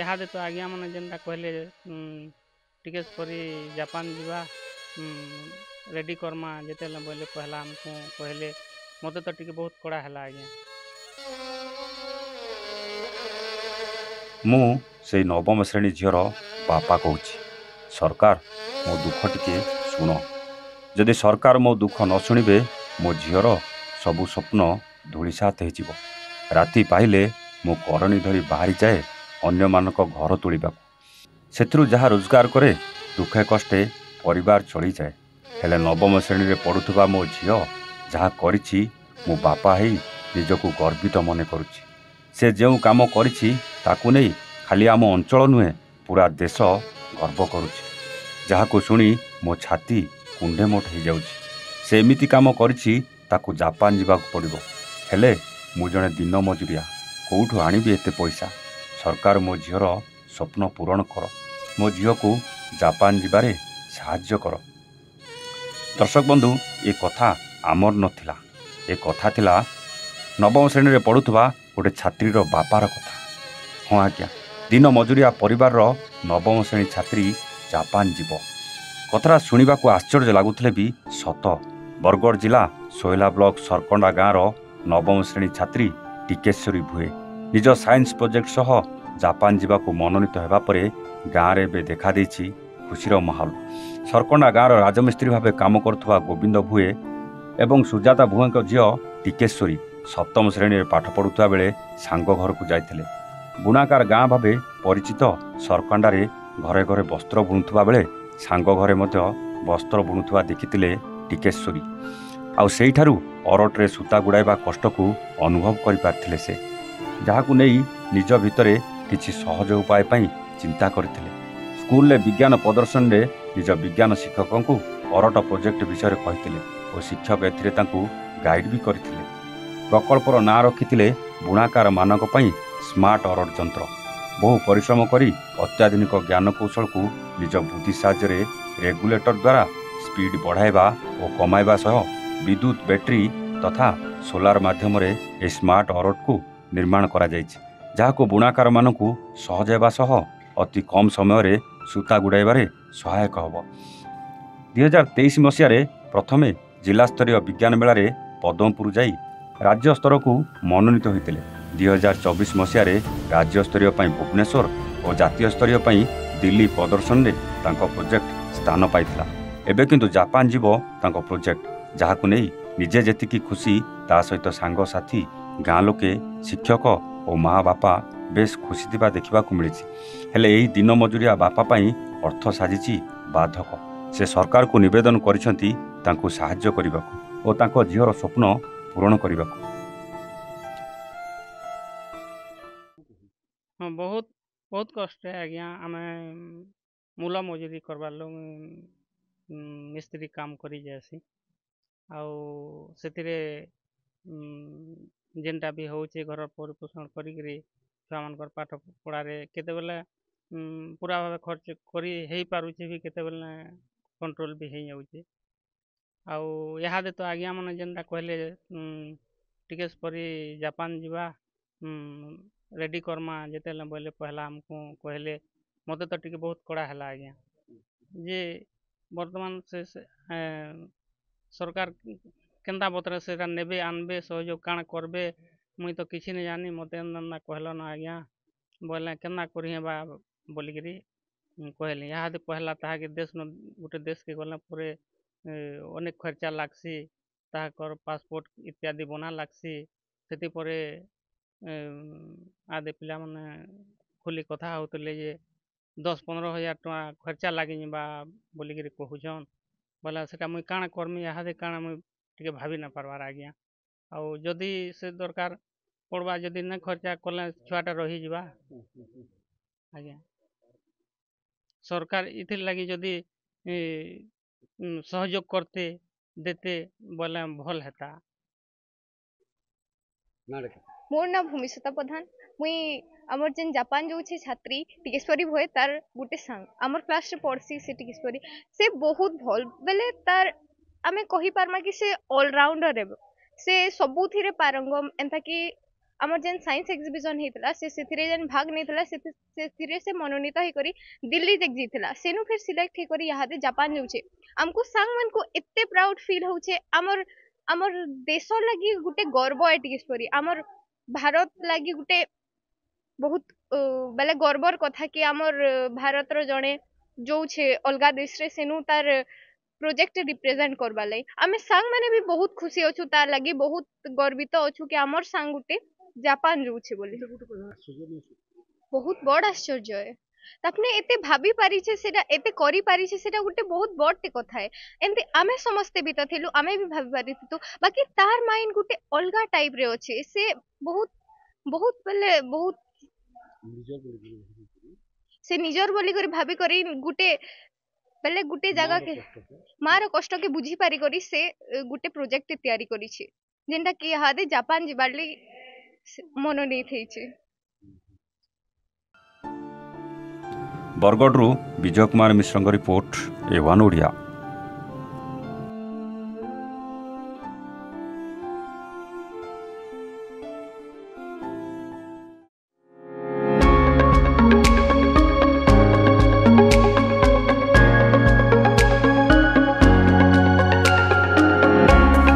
इहादे तो आज्ञा मैंने जेनटा कहले टिकेट करी जापान जीवा रेडी करमा जिते बोले पहला हमको कहले मत तो टिके बहुत कड़ा है आज्ञा। ମୁଁ ସେଇ ନବମ ଶ୍ରେଣୀ ଝିଅର ବାପା କହୁଛି। ସରକାର ମୋ ଦୁଃଖ ଟିକେ ଶୁଣ। ଯଦି ସରକାର ମୋ ଦୁଃଖ ନ ଶୁଣିବେ ମୋ ଝିଅର ସବୁ ସ୍ୱପ୍ନ ଧୂଳିସାତ ହେଇଯିବ। ରାତି ପାହିଲେ ମୁଁ କରଣୀ ଧରି ବାହାରିଯାଏ ଅନ୍ୟମାନଙ୍କ ଘର ତୋଳିବାକୁ। ସେଥିରୁ ଯାହା ରୋଜଗାର କରେ ଦୁଃଖେ କଷ୍ଟେ ପରିବାର ଚଳିଯାଏ। ହେଲେ ନବମ ଶ୍ରେଣୀରେ ପଢ଼ୁଥିବା ମୋ ଝିଅ ଯାହା କରିଛି ମୁଁ ବାପା ହେଇ ନିଜକୁ ଗର୍ବିତ ମନେ କରୁଛି। ସେ ଯେଉଁ କାମ କରିଛି ତାକୁ ନେଇ ଖାଲି ଆମ ଅଞ୍ଚଳ ନୁହେଁ ପୁରା ଦେଶ ଗର୍ବ କରୁଛି। ଯାହାକୁ ଶୁଣି ମୋ ଛାତି କୁଣ୍ଡେମୋଟ ହେଇଯାଉଛି। ସେ ଏମିତି କାମ କରିଛି ତାକୁ ଜାପାନ ଯିବାକୁ ପଡ଼ିବ। ହେଲେ ମୁଁ ଜଣେ ଦିନ ମଜୁରିଆ, କେଉଁଠୁ ଆଣିବି ଏତେ ପଇସା? ସରକାର ମୋ ଝିଅର ସ୍ୱପ୍ନ ପୂରଣ କର। ମୋ ଝିଅକୁ ଜାପାନ ଯିବାରେ ସାହାଯ୍ୟ କର। ଦର୍ଶକ ବନ୍ଧୁ, ଏ କଥା ଆମର ନଥିଲା। ଏ କଥା ଥିଲା ନବମ ଶ୍ରେଣୀରେ ପଢ଼ୁଥିବା ଗୋଟେ ଛାତ୍ରୀର ବାପାର କଥା। ହଁ ଆଜ୍ଞା, ଦିନ ମଜୁରିଆ ପରିବାରର ନବମ ଶ୍ରେଣୀ ଛାତ୍ରୀ ଜାପାନ ଯିବ। କଥାଟା ଶୁଣିବାକୁ ଆଶ୍ଚର୍ଯ୍ୟ ଲାଗୁଥିଲେ ବି ସତ। ବରଗଡ଼ ଜିଲ୍ଲା ସୋହେଲା ବ୍ଲକ ସରକଣ୍ଡା ଗାଁର ନବମ ଶ୍ରେଣୀ ଛାତ୍ରୀ ଟିକେଶ୍ୱରୀ ଭୁଏ ନିଜ ସାଇନ୍ସ ପ୍ରୋଜେକ୍ଟ ସହ ଜାପାନ ଯିବାକୁ ମନୋନୀତ ହେବା ପରେ ଗାଁରେ ଏବେ ଦେଖାଦେଇଛି ଖୁସିର ମାହୋଲ। ସରକଣ୍ଡା ଗାଁର ରାଜମିସ୍ତ୍ରୀ ଭାବେ କାମ କରୁଥିବା ଗୋବିନ୍ଦ ଭୁଏ ଏବଂ ସୁଜାତା ଭୁଏଙ୍କ ଝିଅ ଟିକେଶ୍ୱରୀ ସପ୍ତମ ଶ୍ରେଣୀରେ ପାଠ ପଢ଼ୁଥିବା ବେଳେ ସାଙ୍ଗ ଘରକୁ ଯାଇଥିଲେ। ବୁଣାକାର ଗାଁ ଭାବେ ପରିଚିତ ସରକଣ୍ଡାରେ ଘରେ ଘରେ ବସ୍ତ୍ର ବୁଣୁଥିବା ବେଳେ ସାଙ୍ଗ ଘରେ ମଧ୍ୟ ବସ୍ତ୍ର ବୁଣୁଥିବା ଦେଖିଥିଲେ ଟିକେଶ୍ୱରୀ। ଆଉ ସେଇଠାରୁ ଅରଟରେ ସୂତା ଗୁଡ଼ାଇବା କଷ୍ଟକୁ ଅନୁଭବ କରିପାରିଥିଲେ ସେ, ଯାହାକୁ ନେଇ ନିଜ ଭିତରେ କିଛି ସହଜ ଉପାୟ ପାଇଁ ଚିନ୍ତା କରିଥିଲେ। ସ୍କୁଲରେ ବିଜ୍ଞାନ ପ୍ରଦର୍ଶନୀରେ ନିଜ ବିଜ୍ଞାନ ଶିକ୍ଷକଙ୍କୁ ଅରଟ ପ୍ରୋଜେକ୍ଟ ବିଷୟରେ କହିଥିଲେ ଓ ଶିକ୍ଷକ ଏଥିରେ ତାଙ୍କୁ ଗାଇଡ୍ ବି କରିଥିଲେ। ପ୍ରକଳ୍ପର ନାଁ ରଖିଥିଲେ ବୁଣାକାରମାନଙ୍କ ପାଇଁ ସ୍ମାର୍ଟ ଅରଟ ଯନ୍ତ୍ର। ବହୁ ପରିଶ୍ରମ କରି ଅତ୍ୟାଧୁନିକ ଜ୍ଞାନକୌଶଳକୁ ନିଜ ବୁଦ୍ଧି ସାହାଯ୍ୟରେ ରେଗୁଲେଟର ଦ୍ୱାରା ସ୍ପିଡ୍ ବଢ଼ାଇବା ଓ କମାଇବା ସହ ବିଦ୍ୟୁତ୍ ବ୍ୟାଟେରୀ ତଥା ସୋଲାର ମାଧ୍ୟମରେ ଏହି ସ୍ମାର୍ଟ ଅରଟକୁ ନିର୍ମାଣ କରାଯାଇଛି, ଯାହାକୁ ବୁଣାକାରମାନଙ୍କୁ ସହଜ ହେବା ସହ ଅତି କମ୍ ସମୟରେ ସୂତା ଗୁଡ଼ାଇବାରେ ସହାୟକ ହେବ। 2023 ମସିହାରେ ପ୍ରଥମେ ଜିଲ୍ଲାସ୍ତରୀୟ ବିଜ୍ଞାନ ମେଳାରେ ପଦ୍ମପୁର ଯାଇ ରାଜ୍ୟ ସ୍ତରକୁ ମନୋନୀତ ହୋଇଥିଲେ। 2024 ମସିହାରେ ରାଜ୍ୟସ୍ତରୀୟ ପାଇଁ ଭୁବନେଶ୍ୱର ଓ ଜାତୀୟ ସ୍ତରୀୟ ପାଇଁ ଦିଲ୍ଲୀ ପ୍ରଦର୍ଶନୀରେ ତାଙ୍କ ପ୍ରୋଜେକ୍ଟ ସ୍ଥାନ ପାଇଥିଲା। ଏବେ କିନ୍ତୁ ଜାପାନ ଯିବ ତାଙ୍କ ପ୍ରୋଜେକ୍ଟ, ଯାହାକୁ ନେଇ ନିଜେ ଯେତିକି ଖୁସି ତା ସହିତ ସାଙ୍ଗସାଥି, ଗାଁ ଲୋକେ, ଶିକ୍ଷକ ଓ ମା ବାପା ବେଶ୍ ଖୁସି ଥିବା ଦେଖିବାକୁ ମିଳିଛି। ହେଲେ ଏହି ଦିନ ମଜୁରିଆ ବାପା ପାଇଁ ଅର୍ଥ ସାଜିଛି ବାଧକ। ସେ ସରକାରକୁ ନିବେଦନ କରିଛନ୍ତି ତାଙ୍କୁ ସାହାଯ୍ୟ କରିବାକୁ ଓ ତାଙ୍କ ଝିଅର ସ୍ୱପ୍ନ ପୂରଣ କରିବାକୁ। हाँ बहुत बहुत कष्ट है आज्ञा आम मूल मजूरी करवार लोग मिस्त्री काम करी जासी आउ से जेनटा भी होचे घर परिपोषण करी छुआ मान पाठ पढ़ारे केतेबेले पूरा भाव खर्च करी हेई पारुचे भी केतेबेले कंट्रोल भी हो जाउचे आउ इहादे तो आज्ञा मैंने जेनटा कहले टिकेट करी जापान जीवा रेडी करमा जिते बोले पहला हमको कहले मत तो टिके बहुत कड़ा है आज्ञा जे वर्तमान से सरकार केन्ता बतरे से नेबे आनबे सहयोग काण करबे मुई तो किसी नहीं जानी मत कहल न आज्ञा बोले केन्ना करी बा बोलिकी कहली यहाँ पहला ताकि देश न गोटे देश के गला पूरे अनेक खर्चा लागसी ताकर पासपोर्ट इत्यादि बना लागसी से आदे पिला माने खुली कथा होतले जे 10-15 हजार टका खर्चा लागी बा बोलिकी कहूछन बोला सेटा मुई काण करमी यहाँ काण मुई टिके भाभी ना पारबार आज्ञा आउ जदि से दरकार पड़वा जदि न खर्चा कले छुआटा रही जावा आज्ञा सरकार इथिर लगी जदि सहयोग करते देते बोले भल हेता। मोर ना भूमिश्वता प्रधान मुई आमर जेन जापान जो छात्री टिकेश्वरी भोए तार गोटे सांग आमर क्लास रे पढ़सी से टिकेश्वरी से बहुत भल बेले तार आमे कहि पारमा कि से ऑलराउंडर है से सबुथिरे पारंगम एंता कि आमर जेन साइंस एग्जिबिशन हेतला से जेन भाग नेतला से मनोनीत हे करी दिल्ली तक जीतला सेनु फिर सिलेक्ट हे करी यहाँ जापान जाउछे हमको सांग मन को एते प्राउड फील होउछे अमर अमर देश लगी गुटे गर्व है टिके स्टोरी अमर भारत लगी गुटे बहुत बेले गर्वर कथा कि आमर भारत रो जणे जो छे अलगा देश रे सेनु तार प्रोजेक्ट रिप्रेजेंट करबा लाई आमे सांग माने भी बहुत खुशी अछु तार लगी बहुत गर्वित अछु कि आमर सांग गुटे जापान जो छे बोली बहुत बड़ आश्चर्य है तापने एते भाबी पारी छे सेटा एते करी पारी छे सेटा गुटे बहुत बड़टे कथा है एंते आमे समस्ते भी त थिलु आमे भी भाबी पारी तो बाकी तार माइंड गुटे अलगा टाइप रे अछि से बहुत बहुत पहले बहुत से निजर बोली करी भाबी करी गुटे पहले गुटे जगह के मार कष्ट के बुझी पारी करी से गुटे प्रोजेक्ट तैयारी करी छे जेनटा कि हादे जापान जिबारली मनोनीत हेइछे। Bargarh Vijay Kumar Mishra report A1 Odia.